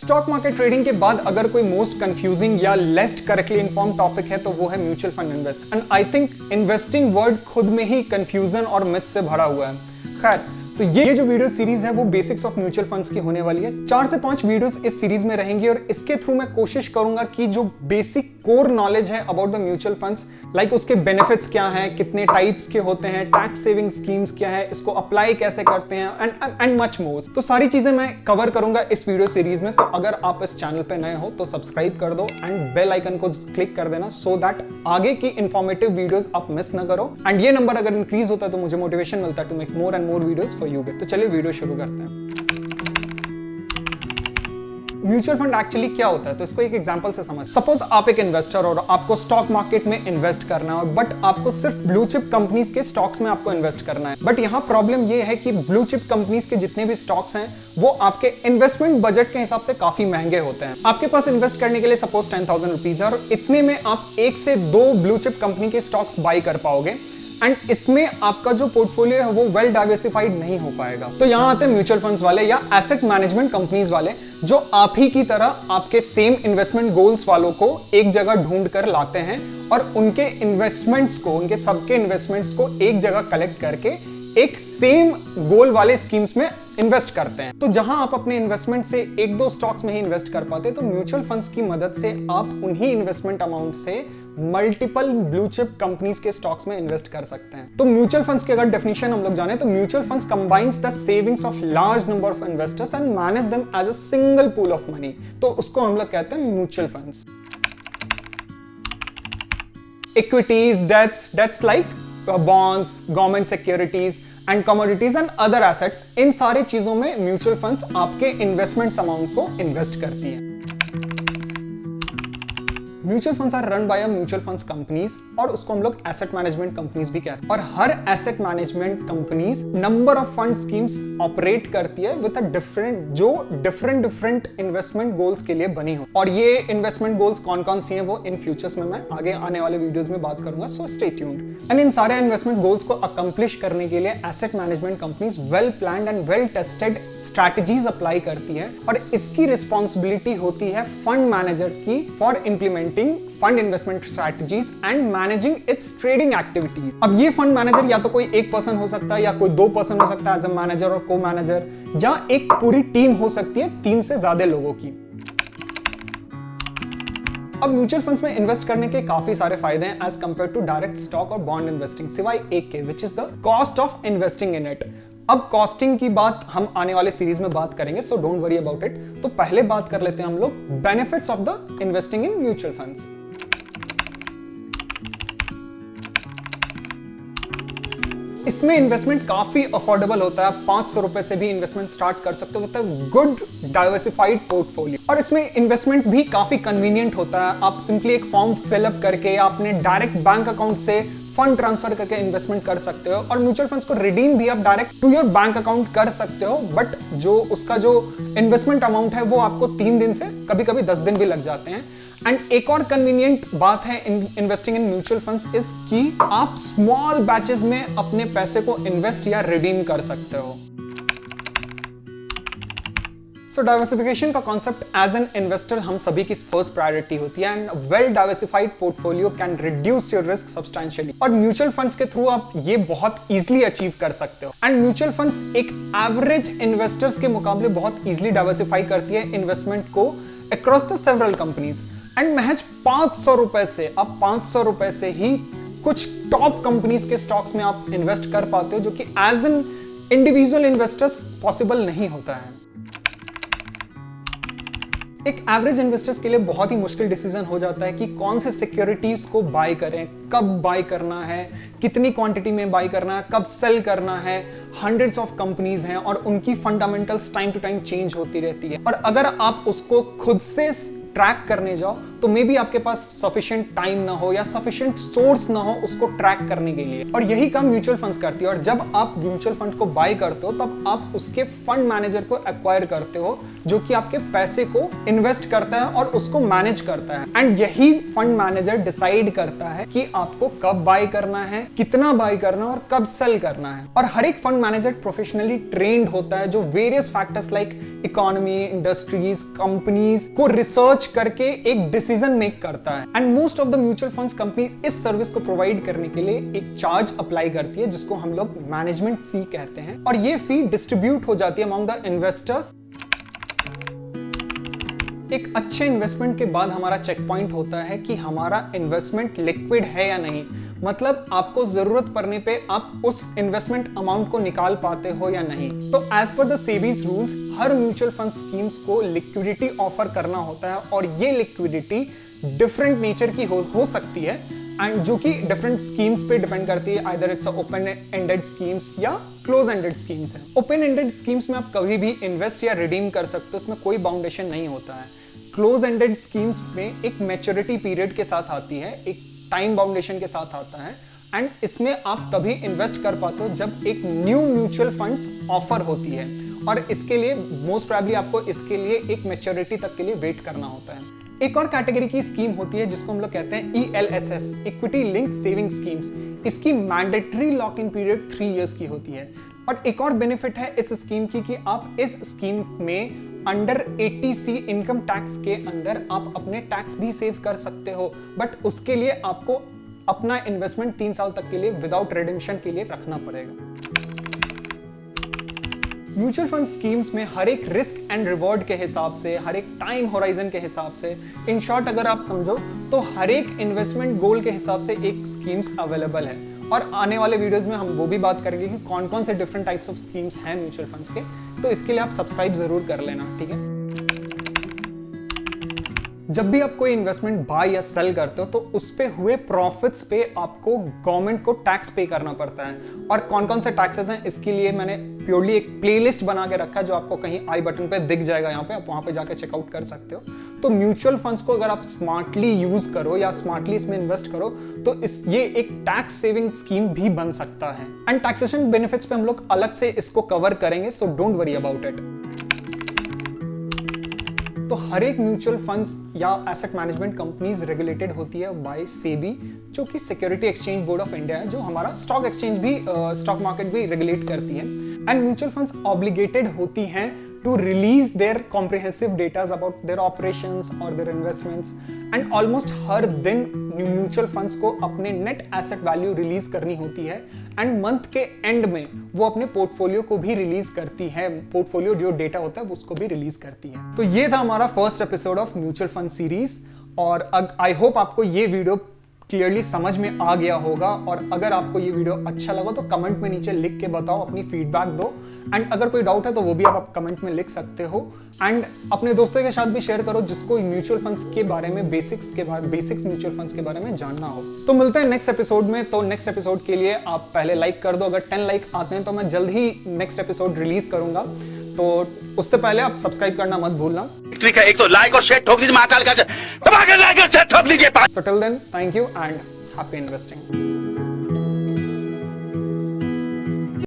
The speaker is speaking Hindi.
स्टॉक मार्केट ट्रेडिंग के बाद अगर कोई मोस्ट कंफ्यूजिंग या लेस्ट करेक्टली इन्फॉर्म टॉपिक है तो वो है mutual fund invest. And I think investing word खुद में ही कंफ्यूजन और मिथ से भरा हुआ है। खैर, तो ये जो वीडियो सीरीज है वो बेसिक्स ऑफ म्यूचुअल फंड्स की होने वाली है। 4 से 5 वीडियोस इस सीरीज में रहेंगी और इसके थ्रू मैं कोशिश करूंगा कि जो बेसिक कोर नॉलेज है about the mutual funds, like उसके बेनिफिट्स क्या हैं, कितने टाइप्स के होते हैं, टैक्स सेविंग स्कीम्स क्या है, इसको अप्लाई कैसे करते हैं एंड मच मोर। तो सारी चीजें मैं कवर करूंगा इस वीडियो सीरीज में। तो अगर आप इस चैनल पे नए हो तो सब्सक्राइब कर दो एंड बेल आइकन को क्लिक कर देना सो दैट आगे की इंफॉर्मेटिव वीडियोस आप मिस ना करो। एंड ये नंबर अगर इंक्रीज होता है तो मुझे मोटिवेशन मिलता है to make more and more videos for you. तो चलिए वीडियो शुरू करते हैं। म्यूचुअल फंड एक्चुअली क्या होता है तो इसको एक एग्जांपल से समझ। सपोज आप एक इन्वेस्टर और आपको स्टॉक मार्केट में इन्वेस्ट करना है, बट आपको सिर्फ ब्लू चिप कंपनीज के स्टॉक्स में आपको इन्वेस्ट करना है। बट यहाँ प्रॉब्लम ये है कि ब्लू चिप कंपनीज के जितने भी स्टॉक्स हैं वो आपके इन्वेस्टमेंट बजट के हिसाब से काफी महंगे होते हैं। आपके पास इन्वेस्ट करने के लिए सपोज 10,000 रुपीज है और इतने में आप 1 से 2 ब्लू चिप कंपनी के स्टॉक्स बाई कर पाओगे एंड इसमें आपका जो पोर्टफोलियो है वो वेल डाइवर्सिफाइड नहीं हो पाएगा। तो यहां आते हैं म्यूचुअल फंड्स वाले या एसेट मैनेजमेंट कंपनीज वाले, जो आप ही की तरह आपके सेम इन्वेस्टमेंट गोल्स वालों को एक जगह ढूंढ कर लाते हैं और उनके इन्वेस्टमेंट्स को, उनके सबके इन्वेस्टमेंट्स को एक जगह कलेक्ट करके एक सेम गोल वाले स्कीम्स में इन्वेस्ट करते हैं। तो जहां आप अपने इन्वेस्टमेंट से 1-2 स्टॉक्स में ही इन्वेस्ट कर पाते, तो म्यूचुअल फंड्स की मदद से आप उन्हीं इन्वेस्टमेंट अमाउंट से मल्टीपल ब्लू चिप कंपनीज के स्टॉक्स में इन्वेस्ट कर सकते हैं। तो म्यूचुअल फंड्स की अगर डेफिनेशन हम लोग जाने तो mutual funds combines the savings of large number of investors and manage them as a single pool of money. तो उसको हम लोग कहते हैं mutual funds. Equities, debts like bonds, government securities and commodities and other assets, इन सारी चीजों में म्यूचुअल फंड्स आपके इन्वेस्टमेंट्स अमाउंट को इन्वेस्ट करती है। Mutual funds are run by mutual funds companies और उसको हम लोग एसेट मैनेजमेंट कंपनीज भी कहते हैं। और हर asset management companies number of fund schemes operate करती है with a different investment goals के लिए बनी हो। और ये इन्वेस्टमेंट गोल्स कौन कौन सी हैं वो इन फ्यूचर्स में मैं आगे आने वाले वीडियोस में बात करूंगा, so stay tuned. And in सारे इन्वेस्टमेंट गोल्स को अकम्प्लिश करने के लिए asset management companies well planned and well tested strategies apply करती है और इसकी रिस्पॉन्सिबिलिटी होती है फंड मैनेजर की for implementing fund investment strategies and managing it's trading activities. अब ये फंड मैनेजर या तो कोई एक पर्सन हो सकता है या कोई 2 पर्सन हो सकता है एज अ मैनेजर और को मैनेजर, या एक पूरी टीम हो सकती है 3 से ज्यादा लोगों की। अब म्यूचुअल फंड्स में इन्वेस्ट करने के काफी सारे फायदे हैं as compare to direct stock और बॉन्ड इन्वेस्टिंग, सिवाय एक के, which is the cost of investing in it. अब कॉस्टिंग की बात हम आने वाले सीरीज में बात करेंगे, so don't worry about it. तो पहले बात कर लेते हैं हम लोग benefits of the investing in mutual funds. इसमें इन्वेस्टमेंट काफी अफोर्डेबल होता है, 500 रुपए से भी इन्वेस्टमेंट स्टार्ट कर सकते हो विद गुड डाइवर्सिफाइड पोर्टफोलियो। और इसमें इन्वेस्टमेंट भी काफी कन्वीनियंट होता है। आप सिंपली एक फॉर्म फिलअप करके आपने डायरेक्ट बैंक अकाउंट से फंड ट्रांसफर करके इन्वेस्टमेंट कर सकते हो और म्यूचुअल फंड्स को रिडीम भी आप direct to your bank account कर सकते हो। बट जो उसका जो इन्वेस्टमेंट अमाउंट है वो आपको 3 दिन से कभी कभी 10 दिन भी लग जाते हैं। एंड एक और कन्वीनियंट बात है investing in mutual funds is कि आप स्मॉल बैचेस में अपने पैसे को इन्वेस्ट या रिडीम कर सकते हो। सो डाइवर्सिफिकेशन का कॉन्सेप्ट एज एन इन्वेस्टर हम सभी की फर्स्ट प्रायोरिटी होती है and well diversified portfolio can reduce your risk substantially. और म्यूचुअल फंड्स के थ्रू आप ये बहुत इजीली अचीव कर सकते हो। एंड म्यूचुअल फंड्स एक एवरेज इन्वेस्टर्स के मुकाबले बहुत इजीली डाइवर्सिफाई करती है इन्वेस्टमेंट को across the several companies. And महज 500 रुपए से, आप 500 रुपए से ही कुछ टॉप कंपनीज के स्टॉक्स में आप इन्वेस्ट कर पाते हो, जो कि as an individual investors possible नहीं होता है। एक एवरेज इन्वेस्टर्स के लिए बहुत ही मुश्किल डिसीजन हो जाता है कि कौन से सिक्योरिटीज को बाय करें, कब बाय करना है, कितनी क्वांटिटी में बाय करना है, कब सेल करना है। हंड्रेड्स ऑफ कंपनीज हैं और उनकी fundamentals time to time change होती रहती है। और अगर आप उसको खुद से ट्रैक करने जाओ तो मे बी आपके पास सफिशिएंट टाइम ना हो या सफिशिएंट सोर्स ना हो उसको ट्रैक करने के लिए। और यही काम म्यूचुअल फंड्स करती है। और जब आप म्यूचुअल फंड को बाय करते हो तब आप उसके फंड मैनेजर को एक्वायर करते हो जो कि आपके पैसे को इन्वेस्ट करता है और उसको मैनेज करता है। एंड यही फंड मैनेजर डिसाइड करता है कि आपको कब बाय करना है, कितना बाय करना है और कब सेल करना है। और हर एक फंड मैनेजर प्रोफेशनली ट्रेंड होता है जो various factors like economy, industries, companies को रिसर्च करके एक डिसीजन मेक करता है। And most of the mutual funds companies इस सर्विस को प्रोवाइड करने के लिए एक चार्ज अप्लाई करती है जिसको हम लोग मैनेजमेंट फी कहते हैं। और ये फी डिस्ट्रीब्यूट हो जाती है अमंग द इन्वेस्टर्स। एक अच्छे इन्वेस्टमेंट के बाद हमारा चेक पॉइंट होता है कि हमारा इन्वेस्टमेंट लिक्विड है या नहीं। मतलब आपको जरूरत पड़ने पे आप उस इन्वेस्टमेंट अमाउंट को निकाल पाते हो या नहीं। तो एज पर द सेबीज रूल्स हर म्यूचुअल फंड स्कीम्स को लिक्विडिटी ऑफर करना होता है और ये लिक्विडिटी डिफरेंट नेचर की हो सकती है एंड जो कि डिफरेंट स्कीम्स पे डिपेंड करती है। Either it's open ended schemes या क्लोज एंडेड स्कीम्स है। ओपन एंडेड स्कीम्स में आप कभी भी इन्वेस्ट या रिडीम कर सकते हो, उसमें कोई बाउंडेशन नहीं होता है। क्लोज एंडेड स्कीम्स में एक मैच्योरिटी पीरियड के साथ आती है, एक टाइम बाउंडेशन के साथ आता है एंड इसमें आप तभी इन्वेस्ट कर पाते हो जब एक न्यू म्यूचुअल फंड्स ऑफर होती है। और इसके लिए मोस्ट प्रोबेबली आपको इसके लिए एक मैच्योरिटी तक के लिए वेट करना होता है। एक और कैटेगरी की स्कीम होती है जिसको हम लोग कहते हैं ELSS, equity link saving schemes. इसकी mandatory lock in period 3 years की होती है। और एक और बेनिफिट है इस स्कीम की कि आप इस स्कीम में अंडर 80C इनकम टैक्स के अंदर आप अपने टैक्स भी सेव कर सकते हो। बट उसके लिए आपको अपना इन्वेस्टमेंट 3 साल तक के लिए विदाउट रिडेम्पशन के लिए रखना पड़ेगा। म्यूचुअल फंड स्कीम्स में हर एक रिस्क एंड रिवॉर्ड के हिसाब से, हर एक टाइम होराइजन के हिसाब से, इन शॉर्ट अगर आप समझो तो हर एक इन्वेस्टमेंट गोल के हिसाब से एक स्कीम्स अवेलेबल है। और आने वाले वीडियोस में हम वो भी बात करेंगे कि कौन कौन से डिफरेंट टाइप्स ऑफ स्कीम्स हैं म्यूचुअल फंड्स के। तो इसके लिए आप सब्सक्राइब जरूर कर लेना, ठीक है। जब भी आप कोई इन्वेस्टमेंट बाय या सेल करते हो तो उस पे हुए प्रॉफिट्स पे आपको गवर्नमेंट को टैक्स पे करना पड़ता है। और कौन कौन से टैक्सेस हैं इसके लिए मैंने प्योरली एक प्लेलिस्ट बना के रखा है जो आपको कहीं आई बटन पे दिख जाएगा, यहाँ पे आप वहां पे जाके चेकआउट कर सकते हो। तो म्यूचुअल फंड्स को अगर आप स्मार्टली यूज करो या स्मार्टली इसमें इन्वेस्ट करो तो ये एक टैक्स सेविंग स्कीम भी बन सकता है। एंड टैक्सेशन बेनिफिट्स पे हम लोग अलग से इसको कवर करेंगे, so don't worry about it. तो हर एक म्यूचुअल फंड्स या एसेट मैनेजमेंट कंपनीज रेगुलेटेड होती है बाय सेबी, जो कि security exchange board of India है, जो हमारा स्टॉक एक्सचेंज भी स्टॉक मार्केट भी रेगुलेट करती है। एंड म्यूचुअल फंड्स ऑब्लिगेटेड होती हैं to release their comprehensive data about their operations or their investments and almost हर दिन म्यूचुअल फंड्स को अपने नेट एसेट वैल्यू रिलीज करनी होती है एंड मंथ के एंड में वो अपने पोर्टफोलियो को भी रिलीज करती है। पोर्टफोलियो जो डेटा होता है उसको भी रिलीज करती है। तो ये था हमारा first episode of mutual fund series और आई होप आपको ये वीडियो क्लियरली समझ में आ गया होगा। और अगर आपको ये वीडियो अच्छा लगा तो कमेंट में नीचे लिख के बताओ, अपनी फीडबैक दो। एंड अगर कोई डाउट है तो वो भी आप कमेंट में लिख सकते हो। एंड अपने दोस्तों के साथ भी शेयर करो जिसको म्यूचुअल फंड्स के बारे में बेसिक्स म्यूचुअल फंड्स के बारे में जानना हो। तो मिलते हैं नेक्स्ट एपिसोड में। तो नेक्स्ट एपिसोड के लिए आप पहले लाइक कर दो, अगर 10 लाइक आते हैं तो मैं जल्द ही नेक्स्ट एपिसोड रिलीज करूंगा। तो उससे पहले आप सब्सक्राइब करना मत भूलना। एक तो लाइक और शेयर ठोक लीजिए, महाकाल का दबा के लाइक और शेयर ठोक लीजिए। So till then, thank you and happy investing.